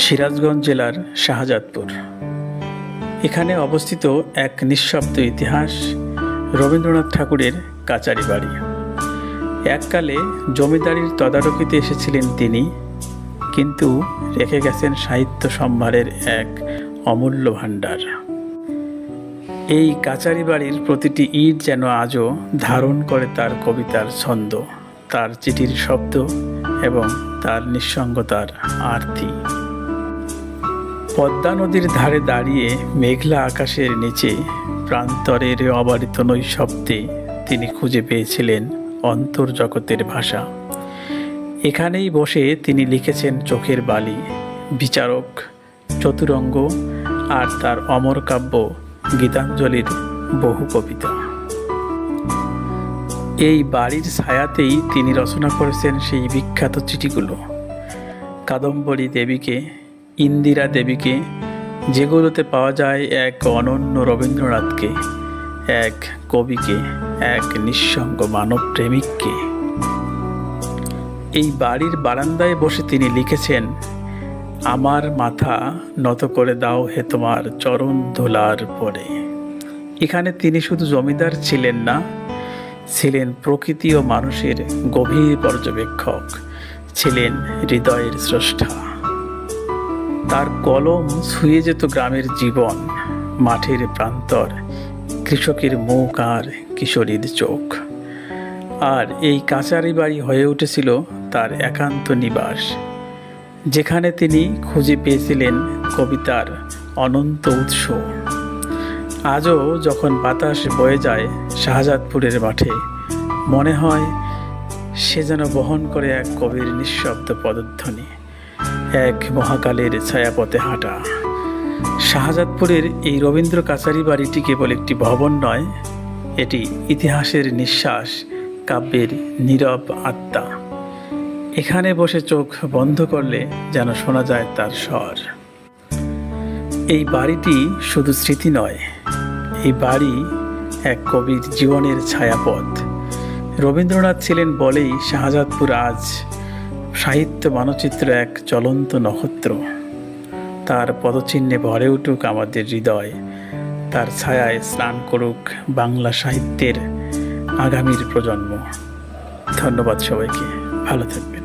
সিরাজগঞ্জ জেলার শাহজাদপুর। এখানে অবস্থিত এক নিঃশব্দ ইতিহাস, রবীন্দ্রনাথ ঠাকুরের কাচারি বাড়ি। এককালে জমিদারির তদারকিতে এসেছিলেন তিনি, কিন্তু রেখে গেছেন সাহিত্য সম্ভারের এক অমূল্য ভাণ্ডার। এই কাচারি বাড়ির প্রতিটি ইট যেন আজও ধারণ করে তার কবিতার ছন্দ, তার চিঠির শব্দ এবং তার নিঃসঙ্গতার আরতি। পদ্মা নদীর ধারে দাঁড়িয়ে মেঘলা আকাশের নিচে প্রান্তরের অবারিত নৈশব্দে তিনি খুঁজে পেয়েছিলেন অন্তর্জগতের ভাষা। এখানেই বসে তিনি লিখেছেন চোখের বালি, বিচারক, চতুরঙ্গ আর তার অমর কাব্য গীতাঞ্জলির বহু কবিতা। এই বাড়ির ছায়াতেই তিনি রচনা করেছেন সেই বিখ্যাত চিঠিগুলো, কাদম্বরী দেবীকে, ইন্দিরা দেবীকে, যেগুলোতে পাওয়া যায় এক অনন্য রবীন্দ্রনাথকে, এক কবিকে, এক নিঃসঙ্গ মানব প্রেমিককে। এই বাড়ির বারান্দায় বসে তিনি লিখেছেন, আমার মাথা নত করে দাও হে তোমার চরণ ধুলার পরে। এখানে তিনি শুধু জমিদার ছিলেন না, ছিলেন প্রকৃতি ও মানুষের গভীর পর্যবেক্ষক, ছিলেন হৃদয়ের স্রষ্টা। তার কলম ছুঁয়ে যেত গ্রামের জীবন, মাঠের প্রান্তর, কৃষকের মুখ আর কিশোরীর চোখ। আর এই কাচারি বাড়ি হয়ে উঠেছিল তার একান্ত নিবাস, যেখানে তিনি খুঁজে পেয়েছিলেন কবিতার অনন্ত উৎস। আজও যখন বাতাস বয়ে যায় শাহজাদপুরের মাঠে, মনে হয় সে যেন বহন করে এক কবির নিঃশব্দ পদধ্বনি, এক মহাকালের ছায়াপথে হাঁটা। শাহজাদপুরের এই রবীন্দ্র কাচারি বাড়িটি কেবল একটি ভবন নয়, এটি ইতিহাসের নিঃশ্বাস, কাব্যের নীরব আত্মা। এখানে বসে চোখ বন্ধ করলে যেন শোনা যায় তার স্বর। এই বাড়িটি শুধু স্মৃতি নয়, এই বাড়ি এক কবির জীবনের ছায়াপথ। রবীন্দ্রনাথ ছিলেন বলেই শাহজাদপুর আজ সাহিত্য মানচিত্র এক জ্বলন্ত নক্ষত্র। তার পদচিহ্নে ভরে উঠুক আমাদের হৃদয়, তার ছায়ায় স্নান করুক বাংলা সাহিত্যের আগামীর প্রজন্ম। ধন্যবাদ সবাইকে, ভালো থাকবেন।